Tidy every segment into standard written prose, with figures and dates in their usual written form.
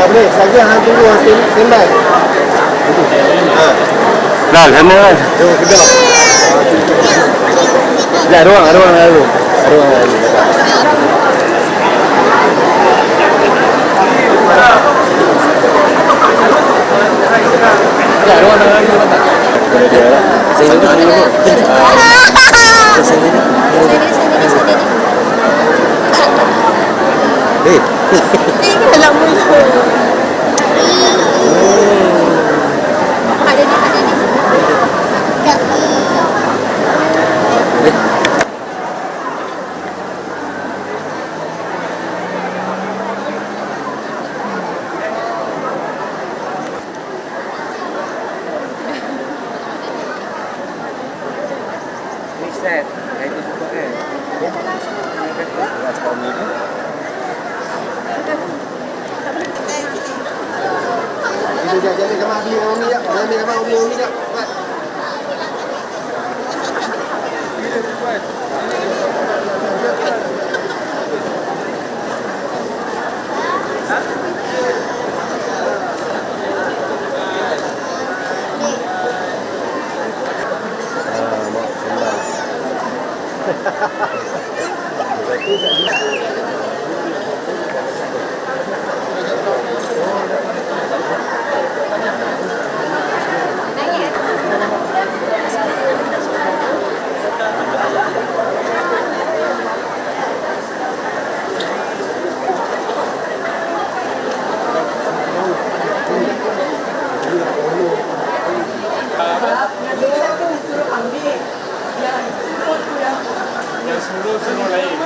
Tak boleh. Saja hang tunggu standby. Ha. Dah, sana kan. Tunggu kedap. Dah, ada orang lalu. Kalau muncul. Ada ni. Tak. Set. Itu juga kan. Jadi gambar beli dengan Umi tak? Ambil gambar Umi tak? Buat. Suruh lain.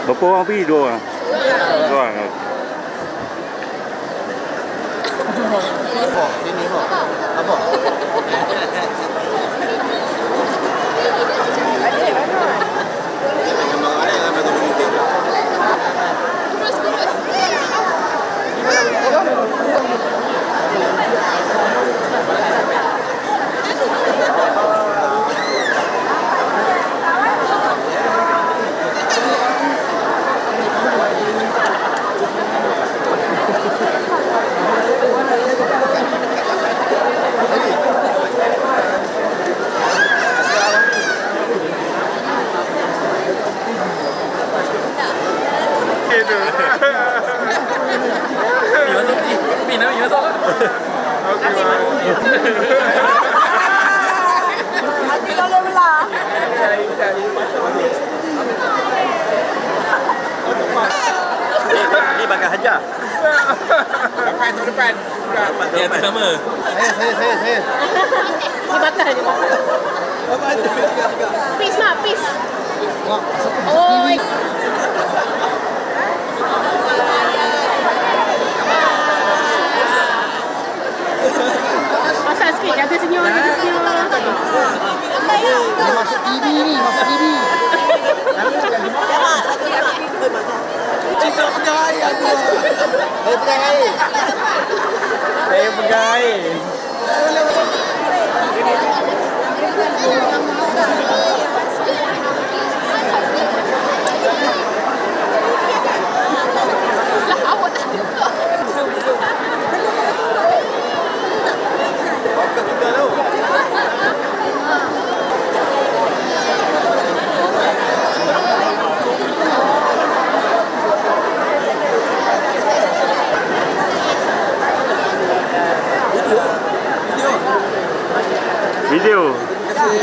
Berapa orang pergi? 2 orang? 2 orang. Ini apa? Hati kalau belah. Ni bakal hajar. Depan. Ya, atas nama. Saya. Ni bakal je. Peace mak, peace. Oi. Masak sikit, kata senyum. Ini masuk TV ni, masuk TV. Cik nak pegang air aku. Saya pegang air. Saya pegang air. Tadi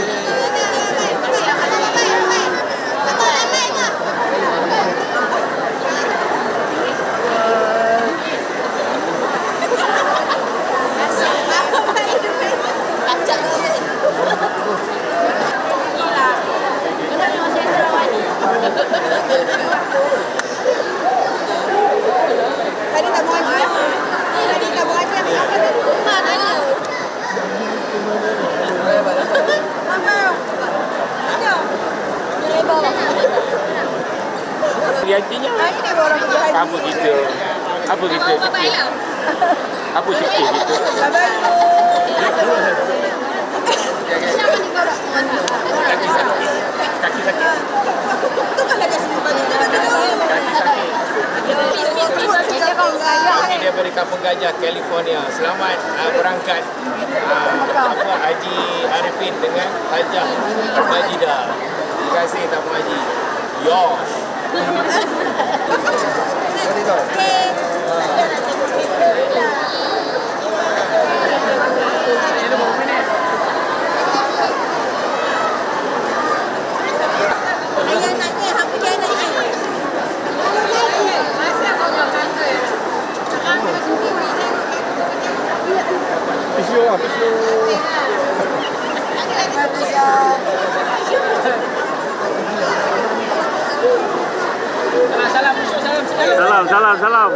tak mau ajar. Tadi tak mau ajar. Mana dia? Realitinya apa kita? Apa kita fikir? Apa fikir kita? Kaki sakit. Kaki sakit. Kami daripada Kampung Gajah, California. Selamat berangkat Haji Arifin dengan Hajah Majidah. Terima kasih Tamu Haji. Yosh. Pisau lah, pisau. Salam.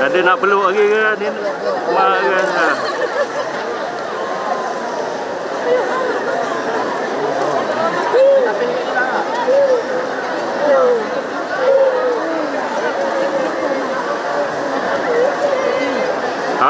Ada nak peluk lagi ke? Ni mak ke? Ha?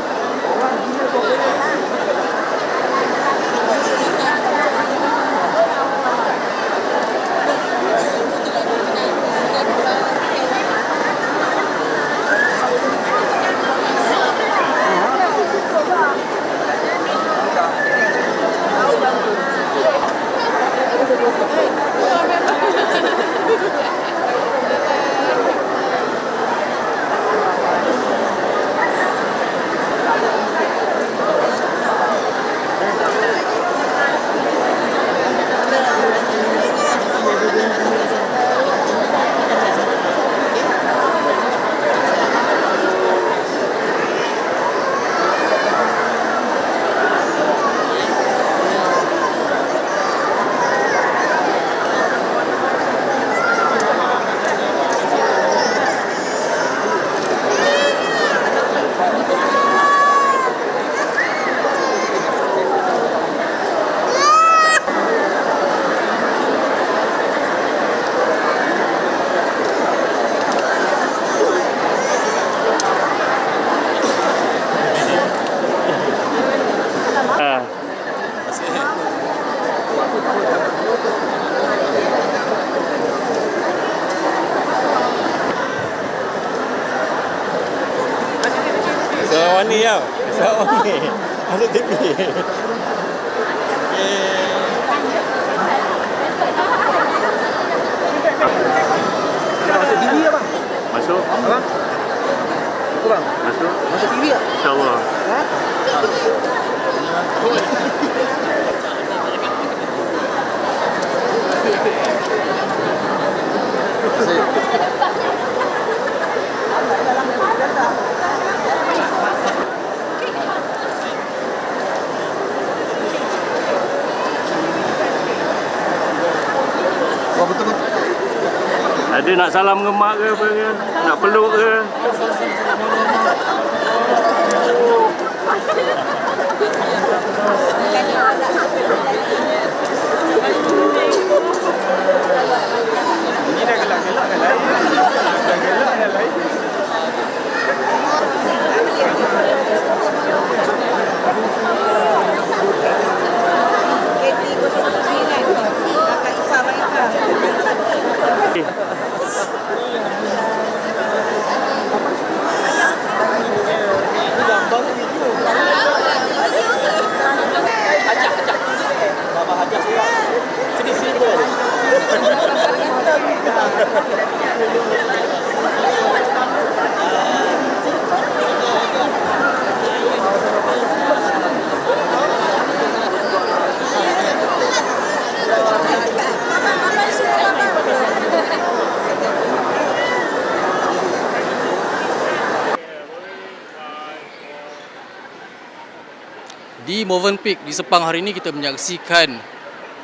Seorang ni tau. Seorang ni. Masuk TV. Masuk TV ya bang? Masuk? Abang? Apa bang? Masuk? Masuk TV ya? InsyaAllah. Ha? Oh, betul. Ada nak salam dengan mak ke apa ke? Nak peluk ke? Ini dah gelak-gelak kan lain. Dah gelak kan lain. Di Movenpick di Sepang hari ini kita menyaksikan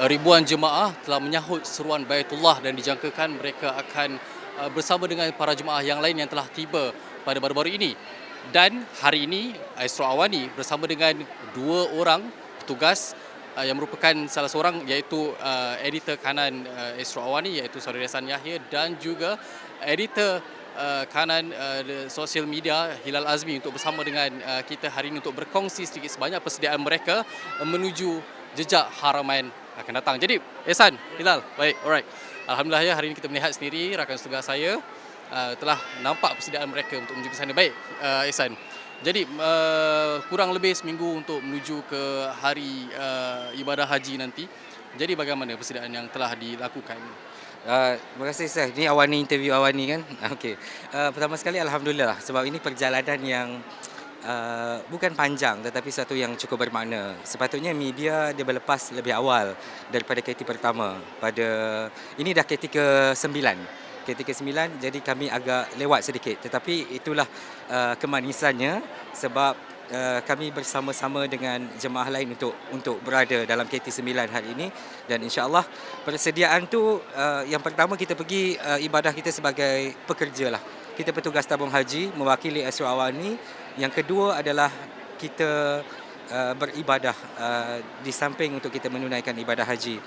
ribuan jemaah telah menyahut seruan Baitullah dan dijangkakan mereka akan bersama dengan para jemaah yang lain yang telah tiba pada baru-baru ini. Dan hari ini Astro Awani bersama dengan 2 orang petugas yang merupakan salah seorang iaitu editor kanan Astro Awani iaitu Saudara Ihsan Yahya dan juga editor kanan sosial media Hilal Azmi untuk bersama dengan kita hari ini untuk berkongsi sedikit sebanyak persediaan mereka menuju jejak Haramain akan datang. Jadi Ihsan, Hilal, baik, alright. Alhamdulillah ya, hari ini kita melihat sendiri rakan setugas saya telah nampak persediaan mereka untuk menuju ke sana. Baik, Ihsan. Jadi kurang lebih seminggu untuk menuju ke hari ibadah haji nanti. Jadi bagaimana persediaan yang telah dilakukan? Terima kasih Ustaz. Ini Awani, interview Awani kan? Okey. Pertama sekali Alhamdulillah sebab ini perjalanan yang bukan panjang tetapi satu yang cukup bermakna. Sepatutnya media dia berlepas lebih awal daripada KT pertama. Ini dah KT ke-9. KT ke-9 jadi kami agak lewat sedikit. Tetapi itulah kemanisannya sebab kami bersama-sama dengan jemaah lain untuk berada dalam KT9 hari ini dan insya-Allah persediaan tu yang pertama kita pergi ibadah kita sebagai pekerja lah. Kita petugas tabung haji mewakili Astro Awani. Yang kedua adalah kita beribadah di samping untuk kita menunaikan ibadah haji.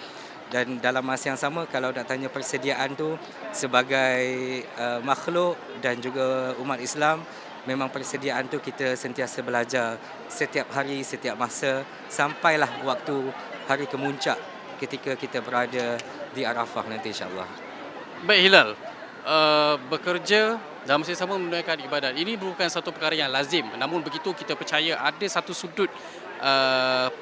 Dan dalam masa yang sama kalau nak tanya persediaan tu sebagai makhluk dan juga umat Islam, memang persediaan tu kita sentiasa belajar setiap hari, setiap masa sampailah waktu hari kemuncak ketika kita berada di Arafah nanti insya-Allah. Baik Hilal, bekerja dalam masa yang sama menunaikan ibadat ini bukan satu perkara yang lazim. Namun begitu kita percaya ada satu sudut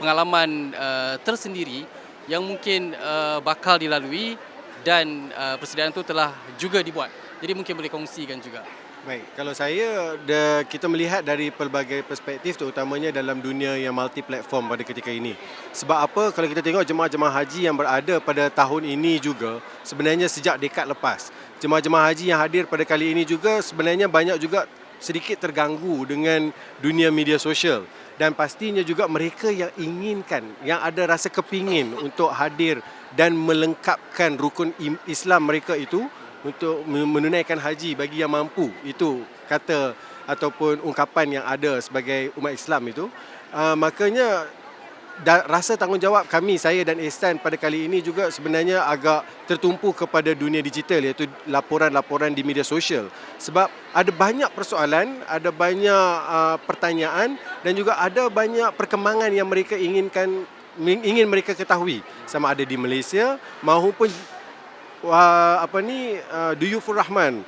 pengalaman tersendiri yang mungkin bakal dilalui dan persediaan itu telah juga dibuat. Jadi mungkin boleh kongsikan juga. Baik, kalau saya kita melihat dari pelbagai perspektif terutamanya dalam dunia yang multi platform pada ketika ini. Sebab apa? Kalau kita tengok jemaah-jemaah haji yang berada pada tahun ini juga sebenarnya sejak dekad lepas. Jemaah-jemaah haji yang hadir pada kali ini juga sebenarnya banyak juga sedikit terganggu dengan dunia media sosial dan pastinya juga mereka yang inginkan, yang ada rasa kepingin untuk hadir dan melengkapkan rukun Islam mereka itu untuk menunaikan haji bagi yang mampu. Itu kata ataupun ungkapan yang ada sebagai umat Islam itu. Makanya rasa tanggungjawab kami, saya dan Ihsan pada kali ini juga sebenarnya agak tertumpu kepada dunia digital iaitu laporan-laporan di media sosial. Sebab ada banyak persoalan, ada banyak pertanyaan dan juga ada banyak perkembangan yang mereka ingin mereka ketahui sama ada di Malaysia maupun Duyufur Rahman,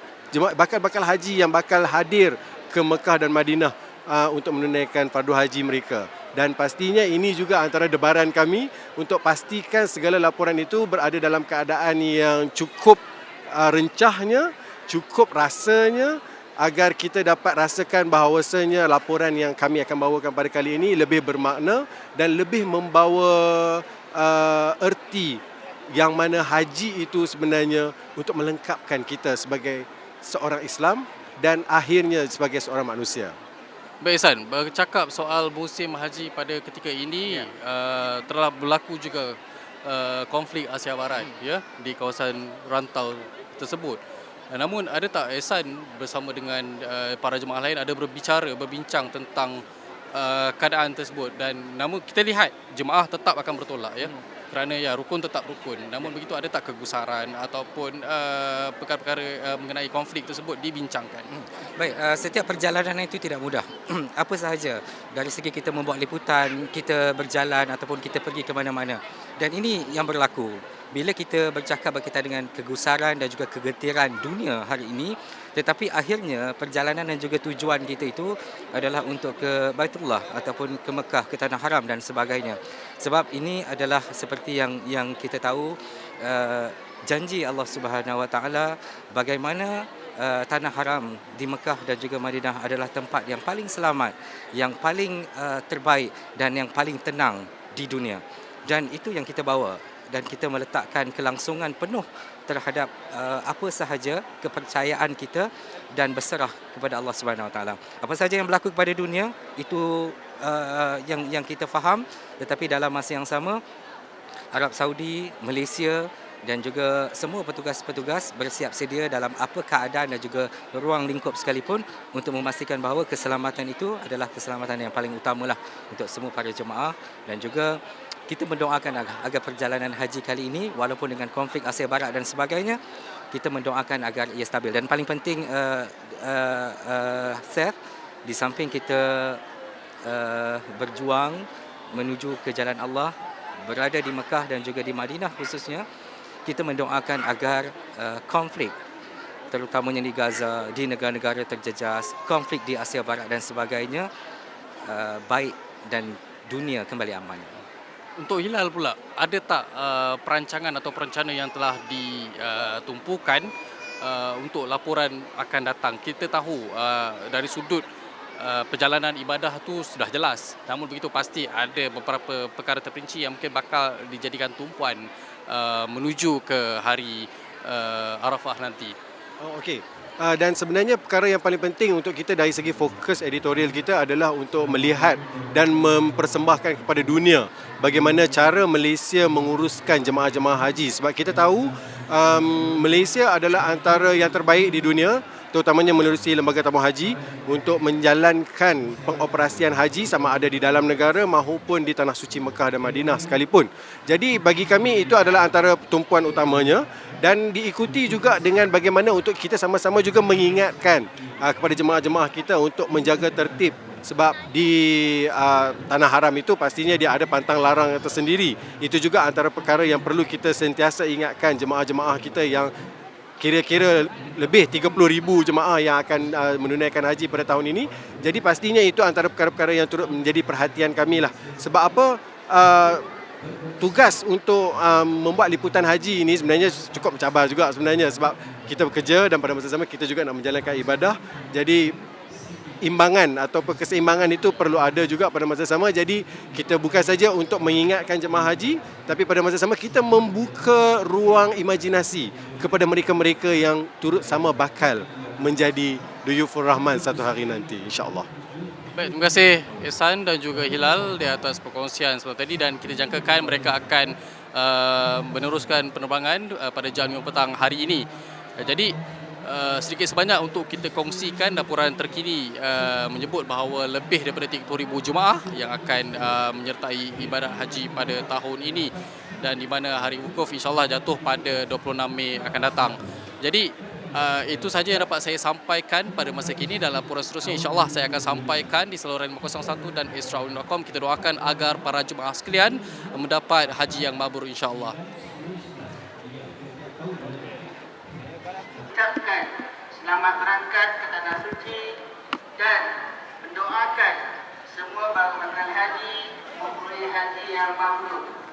bakal haji yang bakal hadir ke Mekah dan Madinah untuk menunaikan fardu haji mereka. Dan pastinya ini juga antara debaran kami untuk pastikan segala laporan itu berada dalam keadaan yang cukup rencahnya, cukup rasanya agar kita dapat rasakan bahawasanya laporan yang kami akan bawakan pada kali ini lebih bermakna dan lebih membawa erti yang mana haji itu sebenarnya untuk melengkapkan kita sebagai seorang Islam dan akhirnya sebagai seorang manusia. Baik Ihsan, bercakap soal musim haji pada ketika ini telah berlaku juga konflik Asia Barat ya di kawasan rantau tersebut. Namun ada tak Ihsan bersama dengan para jemaah lain ada berbincang tentang keadaan tersebut dan namun kita lihat jemaah tetap akan bertolak ya. Kerana ya rukun tetap rukun. Namun begitu ada tak kegusaran ataupun perkara-perkara mengenai konflik tersebut dibincangkan? Baik, setiap perjalanan itu tidak mudah. Apa sahaja dari segi kita membuat liputan, kita berjalan ataupun kita pergi ke mana-mana. Dan ini yang berlaku. Bila kita bercakap berkaitan dengan kegusaran dan juga kegetiran dunia hari ini, tetapi akhirnya perjalanan dan juga tujuan kita itu adalah untuk ke Baitullah ataupun ke Mekah, ke Tanah Haram dan sebagainya. Sebab ini adalah seperti yang kita tahu janji Allah Subhanahu Wa Taala bagaimana Tanah Haram di Mekah dan juga Madinah adalah tempat yang paling selamat, yang paling terbaik dan yang paling tenang di dunia. Dan itu yang kita bawa. Dan kita meletakkan kelangsungan penuh terhadap apa sahaja kepercayaan kita dan berserah kepada Allah Subhanahu Wa Taala. Apa sahaja yang berlaku kepada dunia itu yang kita faham, tetapi dalam masa yang sama Arab Saudi, Malaysia dan juga semua petugas-petugas bersiap sedia dalam apa keadaan dan juga ruang lingkup sekalipun untuk memastikan bahawa keselamatan itu adalah keselamatan yang paling utamalah untuk semua para jemaah. Dan juga kita mendoakan agar perjalanan haji kali ini walaupun dengan konflik Asia Barat dan sebagainya, kita mendoakan agar ia stabil. Dan paling penting Seth, di samping kita berjuang menuju ke jalan Allah, berada di Mekah dan juga di Madinah khususnya, kita mendoakan agar konflik terutamanya di Gaza, di negara-negara terjejas, konflik di Asia Barat dan sebagainya baik dan dunia kembali aman. Untuk Hilal pula, ada tak perancangan atau perencana yang telah ditumpukan untuk laporan akan datang? Kita tahu dari sudut perjalanan ibadah tu sudah jelas, namun begitu pasti ada beberapa perkara terperinci yang mungkin bakal dijadikan tumpuan menuju ke hari Arafah nanti. Okey. Dan sebenarnya perkara yang paling penting untuk kita dari segi fokus editorial kita adalah untuk melihat dan mempersembahkan kepada dunia bagaimana cara Malaysia menguruskan jemaah-jemaah haji. Sebab kita tahu Malaysia adalah antara yang terbaik di dunia, terutamanya menerusi lembaga tamu haji untuk menjalankan pengoperasian haji sama ada di dalam negara maupun di Tanah Suci Mekah dan Madinah sekalipun. Jadi bagi kami itu adalah antara tumpuan utamanya, dan diikuti juga dengan bagaimana untuk kita sama-sama juga mengingatkan kepada jemaah-jemaah kita untuk menjaga tertib. Sebab di Tanah Haram itu pastinya dia ada pantang larang tersendiri. Itu juga antara perkara yang perlu kita sentiasa ingatkan jemaah-jemaah kita yang kira-kira lebih 30,000 jemaah yang akan menunaikan haji pada tahun ini. Jadi pastinya itu antara perkara-perkara yang turut menjadi perhatian kami lah. Sebab apa? Tugas untuk membuat liputan haji ini sebenarnya cukup mencabar juga sebenarnya, sebab kita bekerja dan pada masa sama kita juga nak menjalankan ibadah. Jadi imbangan atau keseimbangan itu perlu ada juga pada masa sama. Jadi kita bukan saja untuk mengingatkan jemaah haji, tapi pada masa sama kita membuka ruang imajinasi kepada mereka-mereka yang turut sama bakal menjadi Duyufur Rahman satu hari nanti, insya-Allah. Baik, terima kasih Ihsan dan juga Hilal di atas perkongsian seperti tadi, dan kita jangkakan mereka akan meneruskan penerbangan pada jam 5 petang hari ini. Jadi sedikit sebanyak untuk kita kongsikan laporan terkini menyebut bahawa lebih daripada 30,000 jemaah yang akan menyertai ibadat haji pada tahun ini, dan di mana hari wukuf insya-Allah jatuh pada 26 Mei akan datang. Jadi itu saja yang dapat saya sampaikan pada masa kini, dan laporan seterusnya insya-Allah saya akan sampaikan di saluran 501 dan Israel.com. Kita doakan agar para jemaah sekalian mendapat haji yang mabrur insya-Allah. Ucapkan selamat berangkat ke Tanah Suci dan mendoakan semua bakal haji mempunyai haji yang mabrur.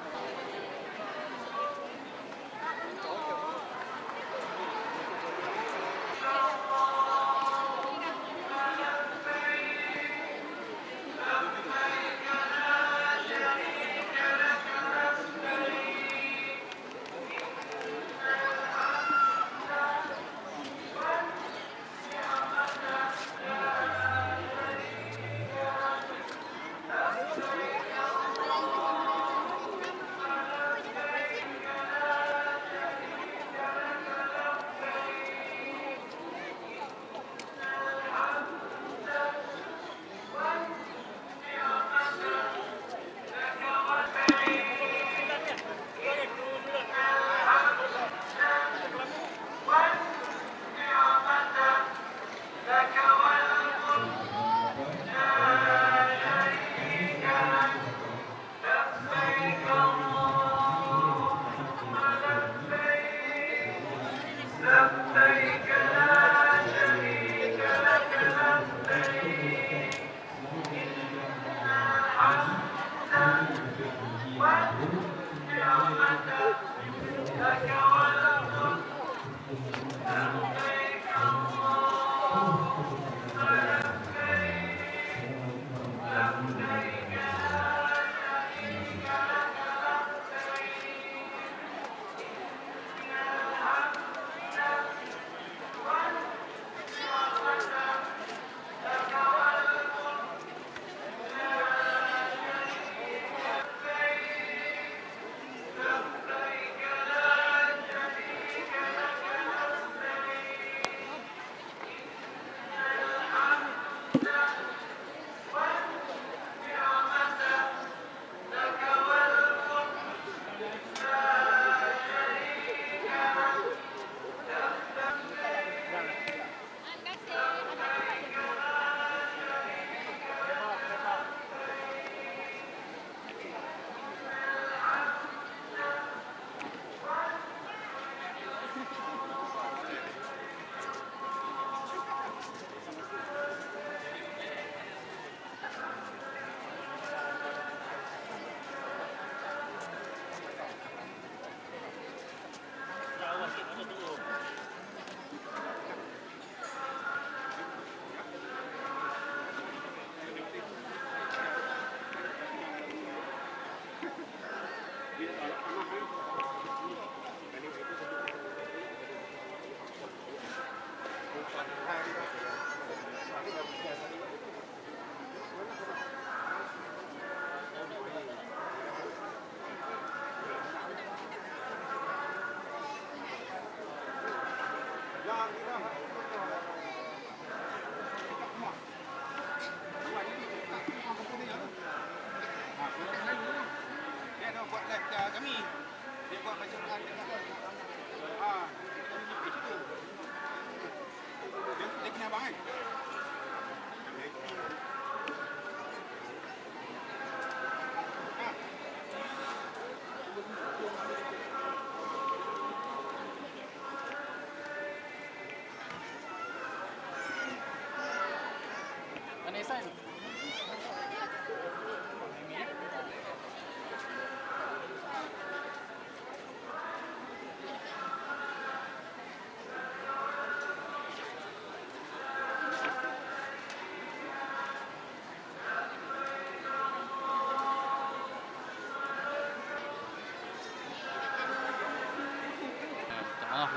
Maaf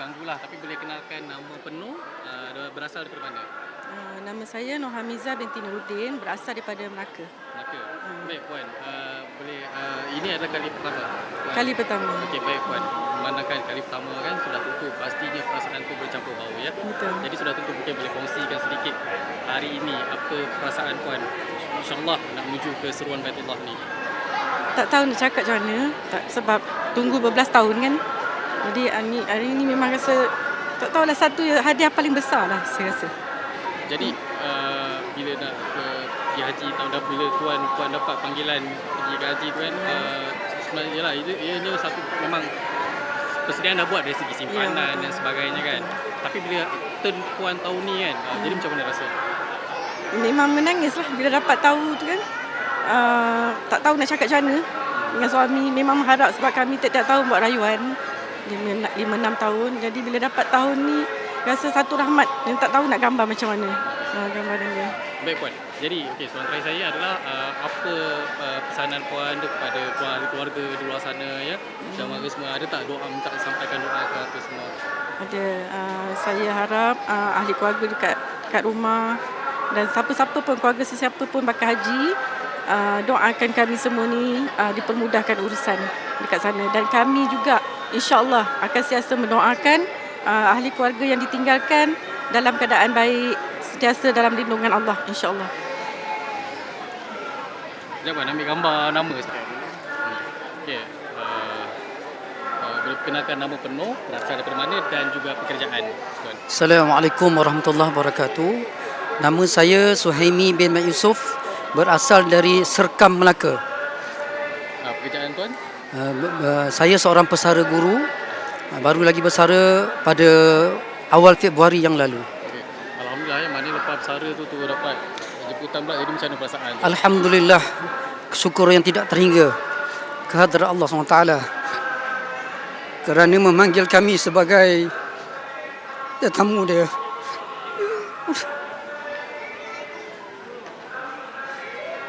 ganggulah, tapi boleh kenalkan nama penuh, berasal daripada mana? Nama saya Nur Hamizah binti Nuruddin, berasal daripada Melaka. Melaka. Baik Puan, boleh ini adalah kali pertama. Puan. Kali pertama. Okey, baik Puan. Memandangkan kali pertama kan sudah tentu pastinya perasaan tu bercampur bau ya. Betul. Jadi sudah tentu mungkin boleh kongsikan sedikit hari ini apa perasaan Puan. InsyaAllah nak menuju ke seruan Baitullah ni. Tak tahu nak cakap macam mana, sebab tunggu berbelas tahun kan. Jadi hari ini memang rasa, tak tahulah, satu hadiah paling besar lah saya rasa. Jadi bila nak pergi haji tahun dah, bila Puan dapat panggilan pergi ke haji tu kan, sebenarnya lah ini satu memang persediaan dah buat dari segi simpanan dan sebagainya kan. Tapi bila turn Puan tahun ni kan, jadi macam mana rasa? Memang menangis lah bila dapat tahu tu kan. Tak tahu nak cakap macam mana. Dengan suami memang mengharap, sebab kami tiap-tiap tahun buat rayuan 5-6 tahun. Jadi bila dapat tahun ni, rasa satu rahmat yang tak tahu nak gambar macam mana gambaran dia. Baik Puan, jadi soalan terakhir saya adalah apa pesanan Puan kepada keluarga di luar sana ya, dan warga semua, ada tak doa, minta sampaikan doa ke apa semua? Ada. Saya harap ahli keluarga dekat rumah dan siapa-siapa pun, keluarga sesiapa pun bakal haji, doakan kami semua ni dipermudahkan urusan dekat sana. Dan kami juga insya-Allah akan sentiasa mendoakan ahli keluarga yang ditinggalkan dalam keadaan baik, sentiasa dalam lindungan Allah insya-Allah. Sekejap Puan, ambil gambar nama sekejap. Okey. Boleh perkenalkan nama penuh, berasal daripada mana dan juga pekerjaan Puan. Assalamualaikum warahmatullahi wabarakatuh. Nama saya Suhaimi bin Mat Yusof, berasal dari Serkam, Melaka. Pekerjaan Tuan? Saya seorang pesara guru, baru lagi bersara pada awal Februari yang lalu. Okay. Alhamdulillah ya, mana lepas bersara tu dapat jemputan pula, jadi macam mana perasaan? Alhamdulillah, syukur yang tidak terhingga kehadrat Allah SWT kerana memanggil kami sebagai tetamu dia.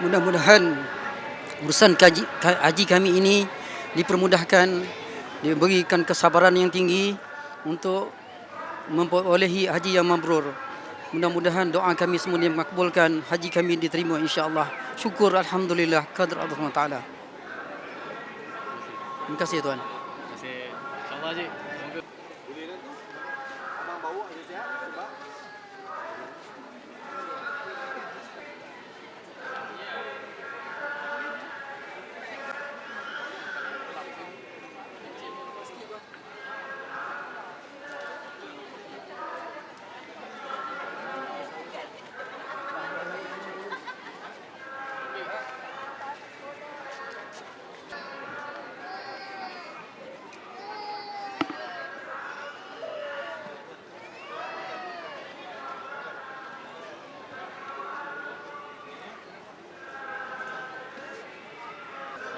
Mudah-mudahan urusan haji kami ini dipermudahkan, diberikan kesabaran yang tinggi untuk memperolehi haji yang mabrur. Mudah-mudahan doa kami semua dimakbulkan, haji kami diterima insya-Allah. Syukur alhamdulillah qadar Allah SWT. Terima kasih tuan. Terima kasih. InsyaAllah Haji. Semoga Abang bawa ada sihat sebab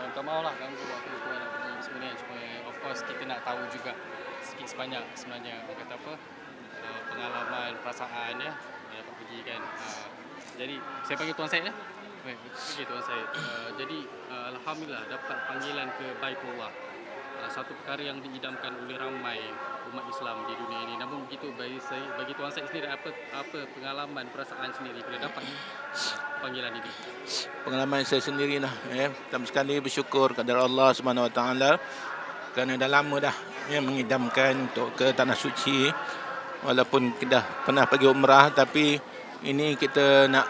minta maaf lah ganggu waktu Tuan nak pergi semua ni. Cuma of course kita nak tahu juga sikit sebanyak sebenarnya orang kata apa, pengalaman, perasaan ya, dapat pergi kan. Jadi saya panggil Tuan Syed ya. Baik, okey Tuan Syed. Jadi alhamdulillah dapat panggilan ke Baitullah. Satu perkara yang diidamkan oleh ramai umat Islam di dunia ini. Namun begitu bagi Tuan Syed sendiri, apa pengalaman, perasaan sendiri bila dapat panggilan ini? Pengalaman saya sendiri lah pertama sekali bersyukur kepada Allah Subhanahu Wa Taala kerana dah lama dah mengidamkan untuk ke tanah suci. Walaupun kita dah pernah pergi umrah, tapi ini kita nak,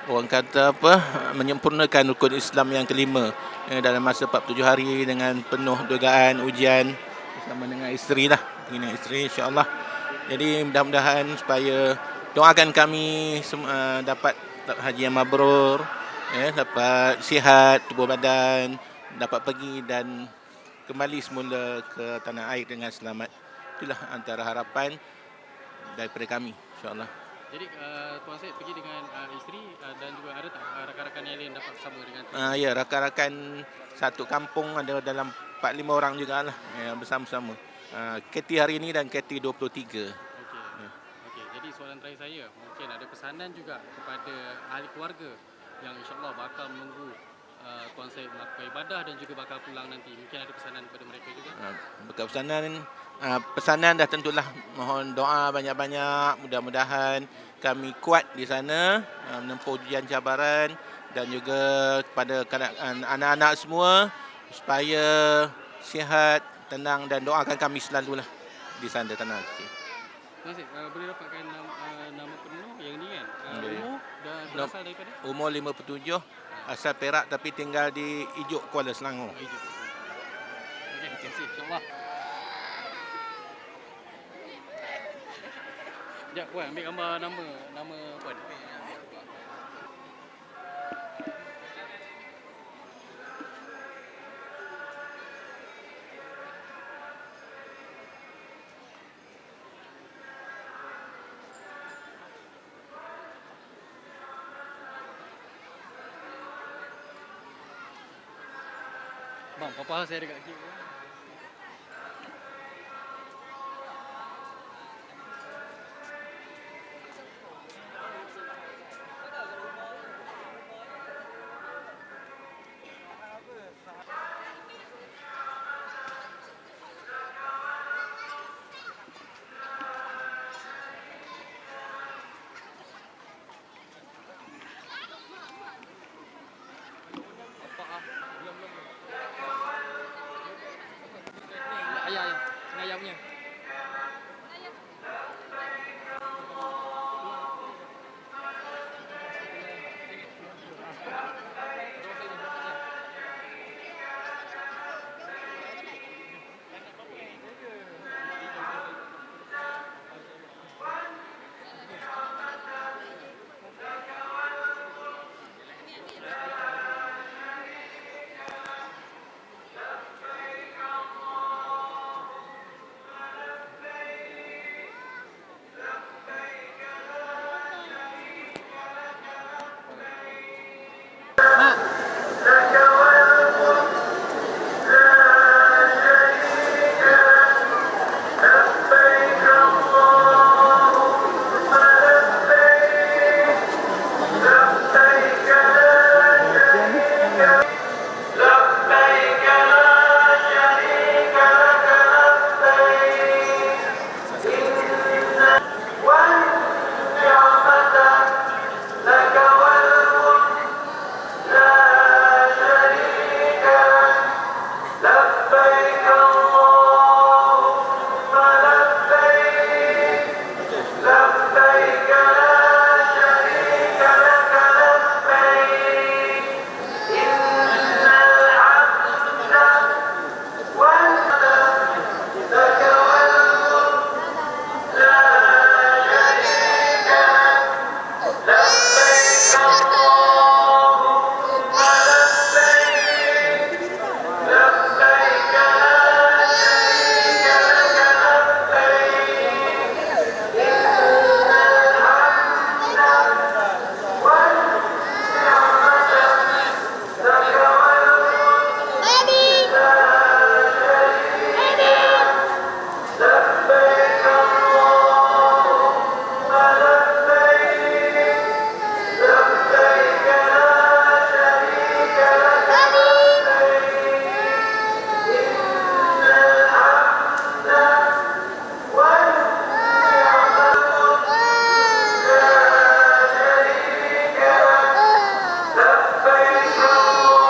orang kata apa, menyempurnakan rukun Islam yang kelima dalam masa 47 hari dengan penuh dugaan ujian bersama dengan isteri lah, dengan isteri insya-Allah. Jadi mudah-mudahan supaya doakan kami dapat haji yang mabrur, dapat sihat tubuh badan, dapat pergi dan kembali semula ke tanah air dengan selamat. Itulah antara harapan daripada kami insya-Allah. Jadi Tuan Syed pergi dengan isteri dan juga ada tak rakan-rakan yang lain dapat bersama dengan Ya, rakan-rakan satu kampung ada dalam 4-5 orang jugalah bersama-sama. KT hari ini dan KT 23. Okey. Okey, jadi soalan terakhir saya, mungkin ada pesanan juga kepada ahli keluarga yang insya-Allah bakal menunggu Tuan Syed melakukan ibadah dan juga bakal pulang nanti. Mungkin ada pesanan kepada mereka juga. Bukan pesanan dah tentulah mohon doa banyak-banyak, mudah-mudahan kami kuat di sana menempuh ujian cabaran, dan juga kepada anak-anak semua supaya sihat, tenang, dan doakan kami selalulah di sana Tanah Suci. Tuan Syed, boleh dapatkan nama penuh yang ni kan? Boleh. Umur dan berasal daripada? Umur 57, asal Perak tapi tinggal di Ijuk, Kuala Selangor. Okey, terima kasih. InsyaAllah. Sekejap Puan, ambil gambar nama Puan. Bang, papa saya dekat kiri. Ayah punya.